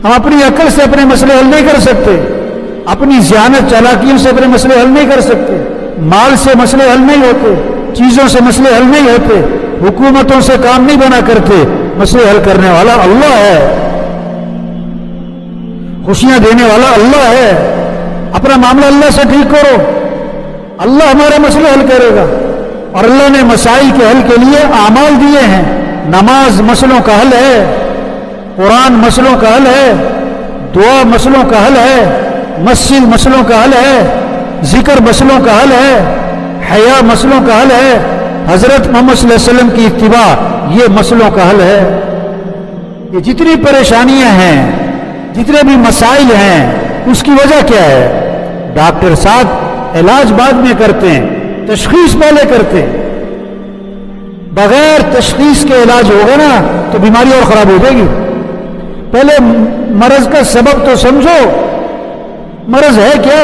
ہم اپنی عقل سے اپنے مسئلے حل نہیں کر سکتے، اپنی ذہانت چالاکیوں سے اپنے مسئلے حل نہیں کر سکتے، مال سے مسئلے حل نہیں ہوتے، چیزوں سے مسئلے حل نہیں ہوتے، حکومتوں سے کام نہیں بنا کرتے۔ مسئلے حل کرنے والا اللہ ہے، خوشیاں دینے والا اللہ ہے۔ اپنا معاملہ اللہ سے ٹھیک کرو، اللہ ہمارے مسئلے حل کرے گا۔ اور اللہ نے مسائل کے حل کے لیے اعمال دیے ہیں۔ نماز مسئلوں کا حل ہے، قرآن مسئلوں کا حل ہے، دعا مسئلوں کا حل ہے، مسجد مسئلوں کا حل ہے، ذکر مسئلوں کا حل ہے، حیا مسئلوں کا حل ہے، حضرت محمد صلی اللہ علیہ وسلم کی اتباع یہ مسئلوں کا حل ہے۔ یہ جتنی پریشانیاں ہیں، جتنے بھی مسائل ہیں، اس کی وجہ کیا ہے؟ ڈاکٹر صاحب علاج بعد میں کرتے ہیں، تشخیص پہلے کرتے ہیں۔ بغیر تشخیص کے علاج ہوگا نا تو بیماری اور خراب ہو جائے گی۔ پہلے مرض کا سبب تو سمجھو، مرض ہے کیا؟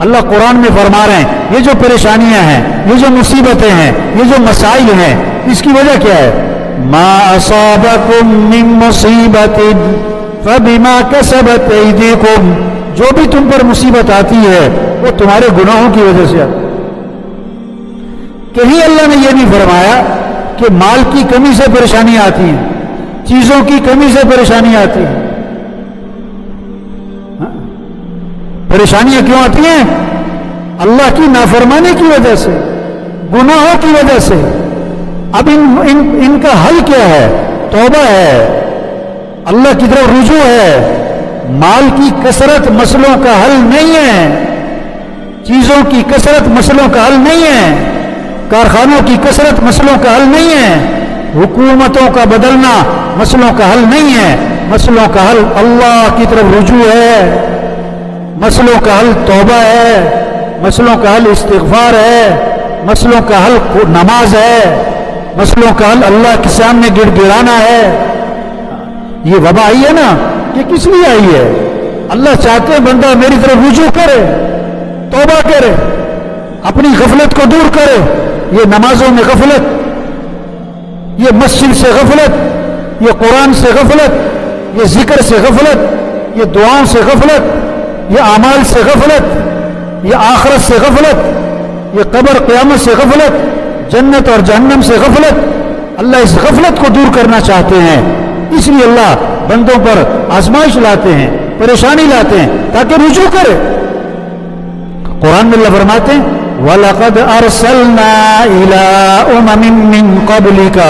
اللہ قرآن میں فرما رہے ہیں یہ جو پریشانیاں ہیں، یہ جو مصیبتیں ہیں، یہ جو مسائل ہیں، اس کی وجہ کیا ہے؟ ما اصابکم من مصیبت فبما کسبت ایدیکم، جو بھی تم پر مصیبت آتی ہے وہ تمہارے گناہوں کی وجہ سے آتی ہے۔ کہیں اللہ نے یہ نہیں فرمایا کہ مال کی کمی سے پریشانیاں آتی ہیں، چیزوں کی کمی سے پریشانیاں آتی ہیں۔ پریشانیاں کیوں آتی ہیں؟ اللہ کی نافرمانی کی وجہ سے، گناہوں کی وجہ سے۔ اب ان کا حل کیا ہے؟ توبہ ہے، اللہ کی طرف رجوع ہے۔ مال کی کثرت مسئلوں کا حل نہیں ہے، چیزوں کی کثرت مسئلوں کا حل نہیں ہے، کارخانوں کی کثرت مسئلوں کا حل نہیں ہے، حکومتوں کا بدلنا مسئلوں کا حل نہیں ہے۔ مسئلوں کا حل اللہ کی طرف رجوع ہے، مسئلوں کا حل توبہ ہے، مسئلوں کا حل استغفار ہے، مسئلوں کا حل نماز ہے، مسئلوں کا حل اللہ کے سامنے گڑ گڑانا ہے۔ یہ وبا آئی ہے نا، یہ کس لیے آئی ہے؟ اللہ چاہتے ہیں بندہ میری طرف رجوع کرے، توبہ کرے، اپنی غفلت کو دور کرے۔ یہ نمازوں میں غفلت، یہ مسجد سے غفلت، یہ قرآن سے غفلت، یہ ذکر سے غفلت، یہ دعاؤں سے غفلت، یہ اعمال سے غفلت، یہ آخرت سے غفلت، یہ قبر قیامت سے غفلت، جنت اور جہنم سے غفلت۔ اللہ اس غفلت کو دور کرنا چاہتے ہیں، اس لیے اللہ بندوں پر آزمائش لاتے ہیں، پریشانی لاتے ہیں تاکہ رجوع کرے۔ قرآن میں اللہ فرماتے ہیں وَلَقَدْ أَرْسَلْنَا إِلَىٰ أُمَمٍ مِّن قَبْلِكَ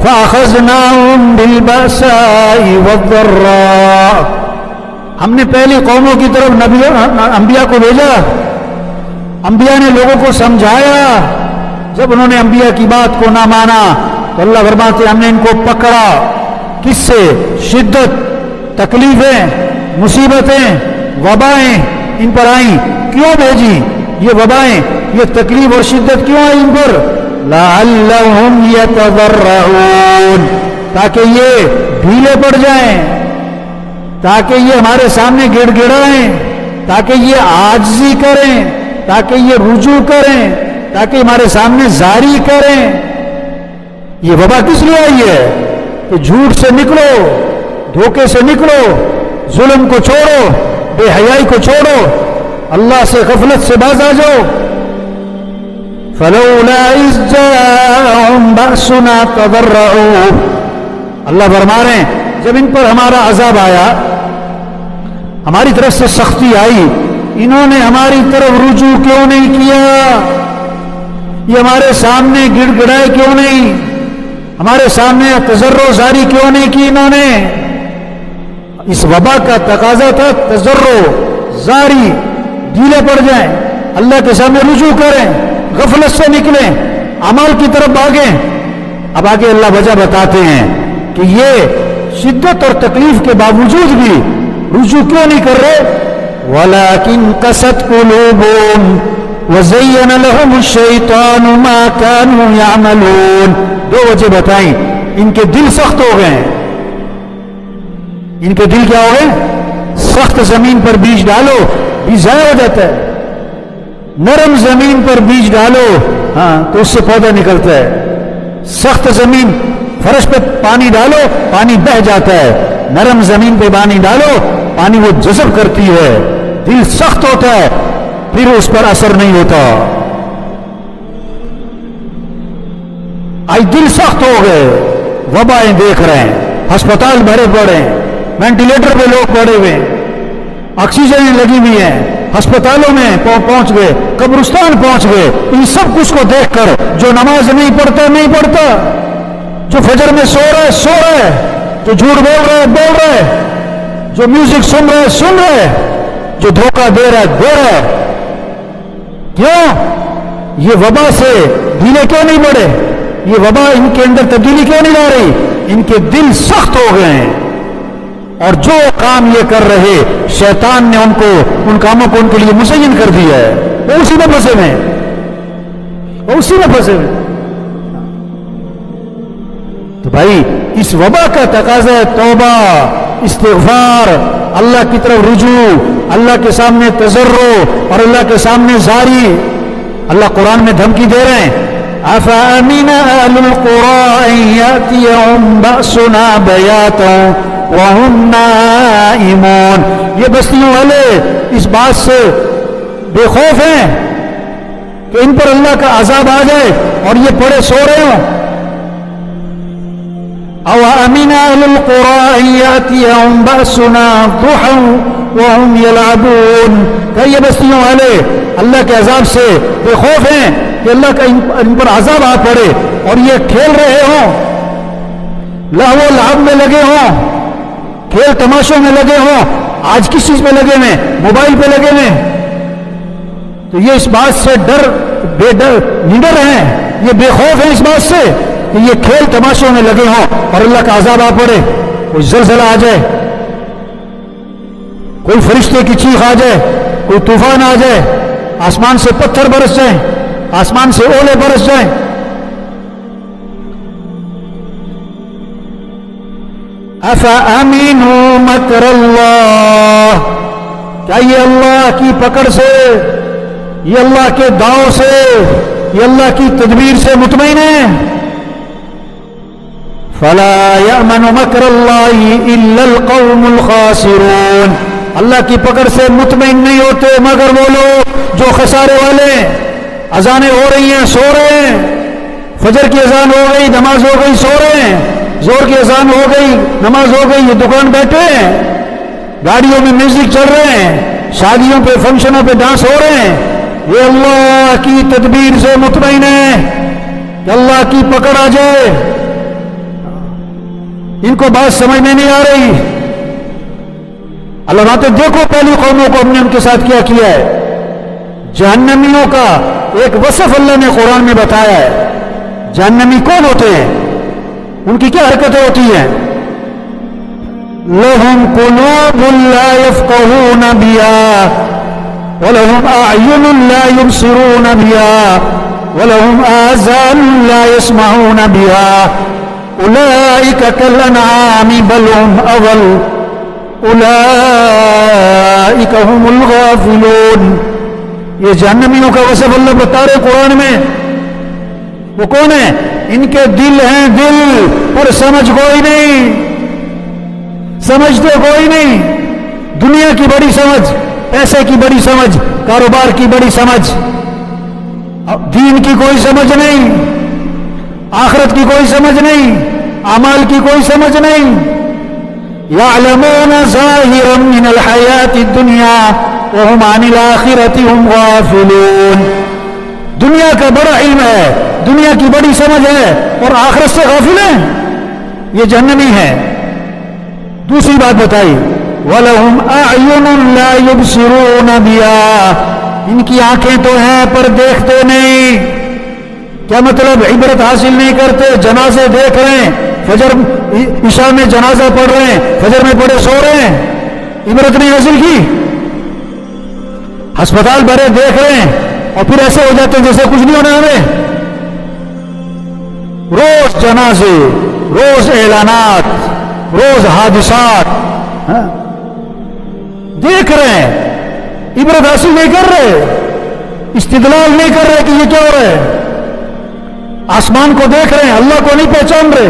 فَأَخَذْنَاهُمْ بِالْبَأْسَاءِ وَالضَّرَّاءِ، ہم نے پہلی قوموں کی طرف انبیاء کو بھیجا، انبیاء نے لوگوں کو سمجھایا، جب انہوں نے انبیاء کی بات کو نہ مانا تو اللہ فرماتے ہم نے ان کو پکڑا۔ کس سے؟ شدت، تکلیفیں، مصیبتیں، وبائیں ان پر آئیں۔ کیوں بھیجی یہ وبائیں، یہ تکلیف اور شدت کیوں آئی ان پر؟ لعلہم یتضرعون، تاکہ یہ ڈھیلے پڑ جائیں، تاکہ یہ ہمارے سامنے گڑ گڑائیں، تاکہ یہ عاجزی کریں، تاکہ یہ رجوع کریں، تاکہ ہمارے سامنے زاری کریں۔ یہ وبا کس لیے آئی ہے؟ کہ جھوٹ سے نکلو، دھوکے سے نکلو، ظلم کو چھوڑو، بے حیائی کو چھوڑو، اللہ سے غفلت سے باز آ جاؤ۔ فلولا اذ جاءهم بأسنا تضرعوا، اللہ فرما رہے ہیں جب ان پر ہمارا عذاب آیا، ہماری طرف سے سختی آئی، انہوں نے ہماری طرف رجوع کیوں نہیں کیا؟ یہ ہمارے سامنے گڑ گڑائے کیوں نہیں؟ ہمارے سامنے تضرع زاری کیوں نہیں کی انہوں نے؟ اس وبا کا تقاضا تھا تضرع زاری، ڈھیلے پڑ جائیں، اللہ کے سامنے رجوع کریں، غفلت سے نکلیں، عمل کی طرف بھاگیں۔ اب آگے اللہ وجہ بتاتے ہیں کہ یہ شدت اور تکلیف کے باوجود بھی رجوع کیوں نہیں کر رہے؟ وَلَكِنْ قَسَتْ قُلُوبُهُمْ وَزَيَّنَ لَهُمُ الشَّيْطَانُ مَا كَانُوا يَعْمَلُونَ۔ دو وجہ بتائیں، ان کے دل سخت ہو گئے، ان کے دل کیا ہو گئے؟ سخت زمین پر بیج ڈالو بیج ضائع ہو جاتا ہے، نرم زمین پر بیج ڈالو ہاں تو اس سے پودا نکلتا ہے، سخت زمین فرش پہ پانی ڈالو پانی بہہ جاتا ہے، نرم زمین پہ پانی ڈالو، پانی وہ جذب کرتی ہے، دل سخت ہوتا ہے پھر اس پر اثر نہیں ہوتا۔ آج دل سخت ہو گئے، وبائیں دیکھ رہے ہیں، ہسپتال بھرے پڑے ہیں، وینٹیلیٹر پہ لوگ پڑے ہوئے ہیں، آکسیجن لگی ہوئی ہیں، ہسپتالوں میں پہنچ گئے، قبرستان پہنچ گئے۔ ان سب کچھ کو دیکھ کر جو نماز نہیں پڑھتا، جو فجر میں سو رہا ہے، جو جھوٹ بول رہا ہے، جو میوزک سن رہا ہے، جو دھوکہ دے رہا ہے، کیوں؟ یہ وبا سے ڈھیلے کیوں نہیں پڑے؟ یہ وبا ان کے اندر تبدیلی کیوں نہیں لا رہی؟ ان کے دل سخت ہو گئے ہیں، اور جو کام یہ کر رہے شیطان نے ان کاموں کو ان کے لیے مزین کر دیا ہے، وہ اسی میں پھنسے ہوئے۔ تو بھائی اس وبا کا تقاضا ہے توبہ، استغفار، اللہ کی طرف رجوع، اللہ کے سامنے تضرع اور اللہ کے سامنے زاری۔ اللہ قرآن میں دھمکی دے رہے ہیں، أَفَأَمِنَ أَهْلُ الْقُرَىٰ أَن يَأْتِيَهُمْ بَأْسُنَا بَيَاتًا وَهُمْ نَائِمُونَ۔ یہ بستیوں والے اس بات سے بے خوف ہیں کہ ان پر اللہ کا عذاب آ جائے اور یہ پڑے سو رہے ہوں۔ أَوْ أَمِنَ أَهْلُ الْقُرَىٰ أَن يَأْتِيَهُمْ بَأْسُنَا ضُحًى وَهُمْ يَلْعَبُونَ۔ کہ یہ بستیوں والے اللہ کے عذاب سے بے خوف ہیں کہ اللہ کا ان پر عذاب آ پڑے اور یہ کھیل رہے ہوں، لہو لعب میں لگے ہوں، کھیل تماشوں میں لگے ہوں۔ آج کس چیز پہ لگے ہوئے؟ موبائل پہ لگے ہوئے۔ تو یہ اس بات سے نڈر ہیں، یہ بے خوف ہیں اس بات سے کہ یہ کھیل تماشوں میں لگے ہوں اور اللہ کا عذاب آ پڑے، کوئی زلزلہ آ جائے، کوئی فرشتے کی چیخ آ جائے، کوئی طوفان آ جائے، آسمان سے پتھر برس جائیں، آسمان سے اولے برس جائیں۔ أَفَأَمِنُوا مَكْرَ اللَّهِ، کیا یہ اللہ کی پکڑ سے، یہ اللہ کے داؤ سے، یہ اللہ کی تدبیر سے مطمئن ہے؟ فَلَا يَأْمَنُ مَكْرَ اللَّهِ إِلَّا الْقَوْمُ الْخَاسِرُونَ۔ اللہ کی پکڑ سے مطمئن نہیں ہوتے مگر وہ لوگ جو خسارے والے ہیں۔ اذانیں ہو رہی ہیں، سو رہے ہیں، فجر کی اذان ہو گئی، نماز ہو گئی، سو رہے ہیں، زور کی اذان ہو گئی، نماز ہو گئی، یہ دکان بیٹھے ہیں، گاڑیوں میں میوزک چل رہے ہیں، شادیوں پہ فنکشنوں پہ ڈانس ہو رہے ہیں۔ یہ اللہ کی تدبیر سے مطمئن ہے کہ اللہ کی پکڑ آ جائے۔ ان کو بات سمجھ میں نہیں آ رہی۔ اللہ بات دیکھو پہلی قوموں کو ہم نے ان کے ساتھ کیا کیا ہے۔ جہنمیوں کا ایک وصف اللہ نے قرآن میں بتایا ہے۔ جہنمی کون ہوتے ہیں، ان کی کیا حرکتیں ہوتی ہیں؟ لَهُمْ قُلُوبٌ لَا يَفْقَهُونَ بِهَا وَلَهُمْ أَعْيُنٌ لَا يُبْصِرُونَ بِهَا وَلَهُمْ آذَانٌ لَا يَسْمَعُونَ بِهَا أُولَئِكَ كَالْأَنْعَامِ بَلْ هُمْ أَضَلُّ أُولَئِكَ هُمُ الْغَافِلُونَ۔ یہ جہنمیوں کا وصف اللہ بتا رہے قرآن میں۔ وہ کون ہیں؟ ان کے دل ہیں، دل پر سمجھ کوئی نہیں، سمجھتے کوئی نہیں۔ دنیا کی بڑی سمجھ، پیسے کی بڑی سمجھ، کاروبار کی بڑی سمجھ، دین کی کوئی سمجھ نہیں، آخرت کی کوئی سمجھ نہیں، اعمال کی کوئی سمجھ نہیں۔ يَعْلَمُونَ ظَاهِرًا مِنَ الْحَيَاةِ الدُّنْيَا وَهُمْ عَنِ الْآخِرَةِ هُمْ غَافِلُونَ۔ دنیا کا بڑا علم ہے، دنیا کی بڑی سمجھ ہے اور آخرت سے غافل ہیں، یہ جہنمی ہے۔ دوسری بات بتائی، وَلَهُمْ أَعْيُنٌ لَا يُبْصِرُونَ بِهَا، ان کی آنکھیں تو ہیں پر دیکھتے نہیں۔ کیا مطلب؟ عبرت حاصل نہیں کرتے، جنازے دیکھ رہے ہیں، فجر عشاء میں جنازہ پڑھ رہے ہیں، فجر میں پڑھے سو رہے ہیں، عبرت نہیں حاصل کی۔ ہسپتال بھرے دیکھ رہے ہیں اور پھر ایسے ہو جاتے ہیں جیسے کچھ نہیں ہونا ہمیں۔ روز جنازے، روز اعلانات، روز حادثات دیکھ رہے ہیں، عبرت حاصل نہیں کر رہے، استدلال نہیں کر رہے کہ یہ کیا ہو رہا ہے۔ آسمان کو دیکھ رہے ہیں، اللہ کو نہیں پہچان رہے،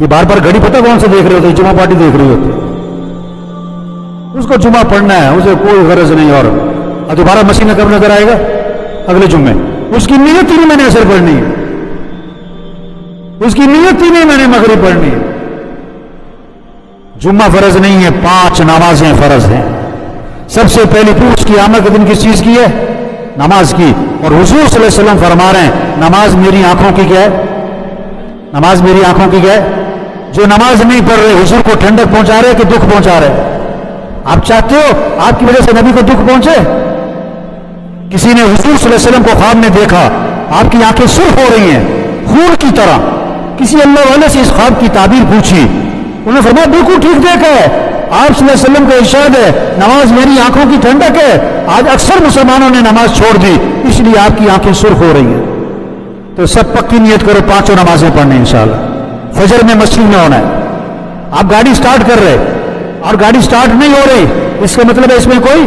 یہ بار بار گھڑی پتہ کون سے دیکھ رہے ہوتے؟ جمعہ پارٹی دیکھ رہی ہوتی، اس کو جمعہ پڑھنا ہے، اسے کوئی غرض نہیں، اور دوبارہ مسیح میں کب نظر آئے گا؟ اگلے جمعے۔ اس کی نیت ہی نہیں میں نے اثر پڑھنی ہے، اس کی نیت ہی نہیں میں نے مغرب پڑھنی ہے۔ جمعہ فرض نہیں ہے، 5 نمازیں فرض ہیں۔ سب سے پہلی پوچھ کی آمد کے دن کس چیز کی ہے؟ نماز کی۔ اور حضور صلی اللہ علیہ وسلم فرما رہے ہیں نماز میری آنکھوں کی کیا ہے؟ نماز میری آنکھوں کی کیا ہے؟ جو نماز نہیں پڑھ رہے حضور کو ٹھنڈک پہنچا رہے کہ دکھ پہنچا رہے؟ آپ چاہتے ہو آپ کی وجہ سے نبی کو دکھ پہنچے؟ کسی نے حضور صلی اللہ علیہ وسلم کو خواب میں دیکھا، آپ کی آنکھیں سرخ ہو رہی ہیں خون کی طرح، کسی اللہ والے سے اس خواب کی تعبیر پوچھی، انہوں نے فرمایا بالکل ٹھیک دیکھا ہے، آپ صلی اللہ علیہ وسلم کا ارشاد ہے نماز میری آنکھوں کی ٹھنڈک ہے۔ آج اکثر مسلمانوں نے نماز چھوڑ دی، اس لیے آپ کی آنکھیں سرخ ہو رہی ہیں۔ تو سب پکی نیت کرو 5 نمازیں پڑھنے انشاءاللہ، فجر میں مسجد میں ہونا ہے۔ آپ گاڑی سٹارٹ کر رہے اور گاڑی سٹارٹ نہیں ہو رہی، اس کا مطلب ہے اس میں کوئی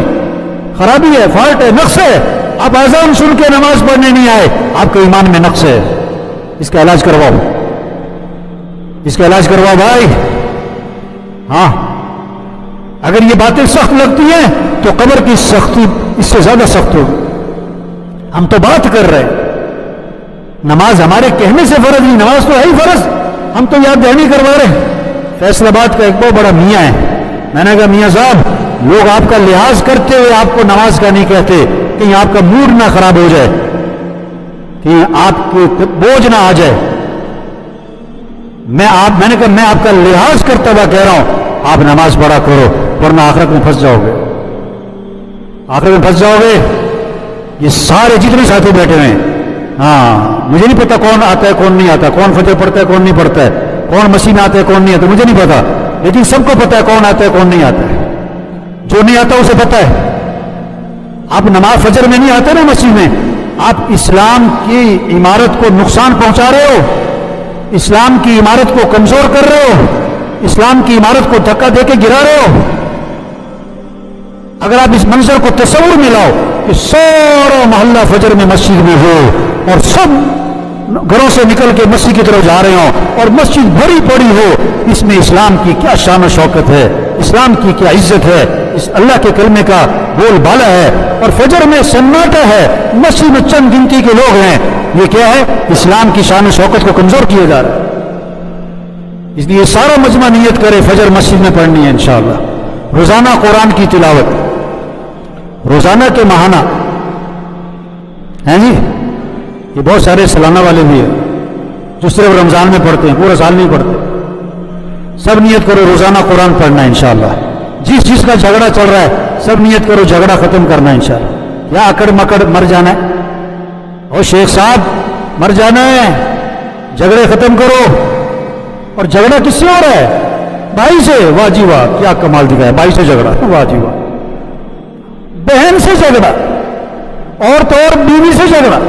خرابی ہے، فالٹ ہے، نقص ہے۔ آپ اذان سن کے نماز پڑھنے نہیں آئے، آپ کے ایمان میں نقص ہے، اس کا علاج کرواؤ، اس کا علاج کرواؤ بھائی۔ ہاں اگر یہ باتیں سخت لگتی ہیں تو قبر کی سختی اس سے زیادہ سخت ہوگی۔ ہم تو بات کر رہے ہیں، نماز ہمارے کہنے سے فرض نہیں، نماز تو ہے ہی فرض، ہم تو یاد دہانی کروا رہے ہیں۔ فیصل آباد کا ایک بہت بڑا میاں ہے، میں نے کہا میاں صاحب لوگ آپ کا لحاظ کرتے ہوئے آپ کو نماز کا نہیں کہتے، کہیں آپ کا موڈ نہ خراب ہو جائے، کہیں آپ کو بوجھ نہ آ جائے۔ میں نے کہا میں آپ کا لحاظ کرتا ہوا کہہ رہا ہوں آپ نماز پڑھا کرو ورنہ آخرت میں پھنس جاؤ گے، آخرت میں پھنس جاؤ گے۔ یہ سارے جتنے ساتھی بیٹھے ہوئے ہیں، ہاں مجھے نہیں پتا کون آتا ہے کون نہیں آتا، کون فجر پڑھتا ہے کون نہیں پڑھتا ہے، کون مسیح میں آتا ہے کون نہیں آتا، مجھے نہیں پتا، لیکن سب کو پتا ہے کون آتا ہے کون نہیں آتا ہے۔ جو نہیں آتا اسے پتا ہے۔ آپ نماز فجر میں نہیں آتے نا مسیح میں، آپ اسلام کی عمارت کو نقصان پہنچا رہے ہو، اسلام کی عمارت کو کمزور کر رہے ہو، اسلام کی عمارت کو دھکا دے کے گرا رہے ہو۔ اگر آپ اس منظر کو تصور میں لاؤ کہ سارا محلہ فجر میں مسجد میں ہو اور سب گھروں سے نکل کے مسجد کی طرف جا رہے ہوں اور مسجد بڑی بڑی ہو، اس میں اسلام کی کیا شان و شوکت ہے، اسلام کی کیا عزت ہے، اس اللہ کے کلمے کا بول بالا ہے، اور فجر میں سناٹا ہے، مسجد میں چند گنتی کے لوگ ہیں، یہ کیا ہے؟ اسلام کی شان و شوکت کو کمزور کیا جا رہا ہے۔ اس لیے سارا مجمع نیت کرے فجر مسجد میں پڑھنی ہے انشاءاللہ۔ روزانہ قرآن کی تلاوت، روزانہ کے ماہانہ ہیں جی، یہ بہت سارے سالانہ والے بھی ہیں جو صرف رمضان میں پڑھتے ہیں، پورا سال نہیں پڑھتے۔ سب نیت کرو روزانہ قرآن پڑھنا ہے انشاءاللہ۔ جس جس کا جھگڑا چل رہا ہے سب نیت کرو جھگڑا ختم کرنا ہے انشاءاللہ۔ یا اکڑ مکڑ مر جانا ہے، اور شیخ صاحب مر جانا ہے، جھگڑے ختم کرو۔ اور جھگڑا کس سے ہو رہا ہے؟ بھائی سے، واہ جی واہ کیا کمال دکھایا، بھائی سے جھگڑا، واہ جی واہ۔ بہن سے جھگڑا، اور تو اور بیوی سے جھگڑا،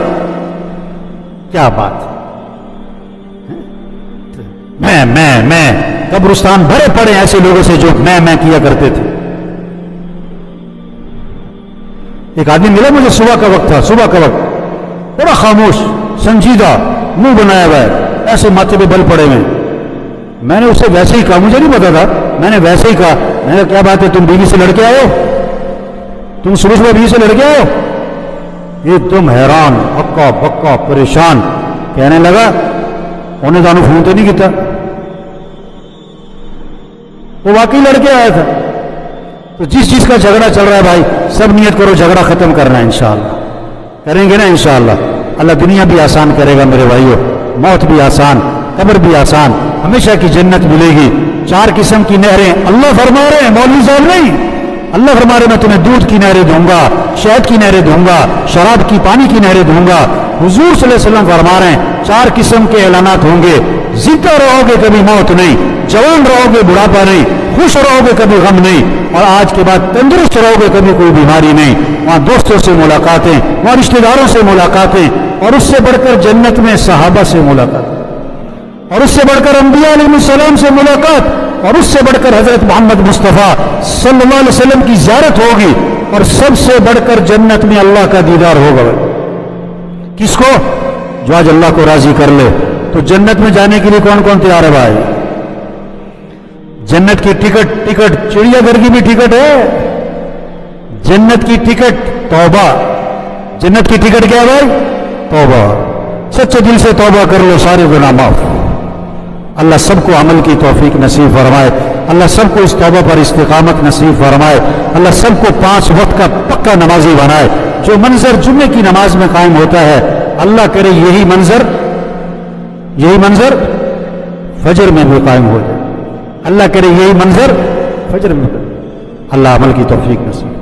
کیا بات۔ میں قبرستان بھرے پڑے ایسے لوگوں سے جو میں کیا کرتے تھے۔ ایک آدمی ملا مجھے، صبح کا وقت تھا، صبح کا وقت، بڑا خاموش سنجیدہ، منہ بنایا ہوا ہے، ایسے ماتھے پہ بل پڑے ہوئے۔ میں نے اس سے ویسے ہی کہا، مجھے نہیں پتا تھا، میں نے ویسے ہی کہا، میں نے کہا کیا بات ہے تم بیوی سے لڑ کے آئے ہو؟ تم صبح صبح بیوی سے لڑ کے آئے ہو؟ ایک دم حیران، ہکا بکا پریشان، کہنے لگا انہیں دانو فون تو نہیں کیتا، وہ واقعی لڑکے آیا تھا۔ تو جس چیز کا جھگڑا چل رہا ہے بھائی سب نیت کرو جھگڑا ختم کرنا ہے انشاءاللہ، کریں گے نا انشاءاللہ۔ اللہ دنیا بھی آسان کرے گا میرے بھائیوں، موت بھی آسان، قبر بھی آسان، ہمیشہ کی جنت ملے گی۔ 4 قسم کی نہریں اللہ فرما رہے ہیں، مولوی صاحب نہیں، اللہ فرما رہے ہیں میں تمہیں دودھ کی نہریں دوں گا، شہد کی نہریں دوں گا، شراب کی پانی کی نہریں دوں گا۔ حضور صلی اللہ علیہ وسلم فرما رہے ہیں 4 قسم کے اعلانات ہوں گے، زندہ رہو گے کبھی موت نہیں، جوان رہو گے بڑھاپا نہیں، خوش رہو گے کبھی غم نہیں، اور آج کے بعد تندرست رہو گے کبھی کوئی بیماری نہیں۔ وہاں دوستوں سے ملاقاتیں، وہاں رشتہ داروں سے ملاقاتیں، اور اس سے بڑھ کر جنت میں صحابہ سے ملاقات، اور اس سے بڑھ کر انبیاء علیہ السلام سے ملاقات، اور اس سے بڑھ کر حضرت محمد مصطفیٰ صلی اللہ علیہ وسلم کی زیارت ہوگی، اور سب سے بڑھ کر جنت میں اللہ کا دیدار ہوگا۔ کس کو؟ جو آج اللہ کو راضی کر لے۔ تو جنت میں جانے کے لیے کون کون تیار ہے بھائی؟ جنت کی ٹکٹ چڑیا گھر کی بھی ٹکٹ ہے. جنت کی ٹکٹ توبہ. جنت کی ٹکٹ کیا بھائی؟ توبہ. سچے دل سے توبہ کر لو، سارے گناہ معاف. اللہ سب کو عمل کی توفیق نصیب فرمائے. اللہ سب کو اس توبہ پر استقامت نصیب فرمائے. اللہ سب کو 5 وقت کا پکا نمازی بنائے. جو منظر جمعے کی نماز میں قائم ہوتا ہے، اللہ کرے یہی منظر فجر میں بھی قائم ہو جائے. اللہ کرے یہی منظر فجر میں. اللہ عمل کی توفیق نصیب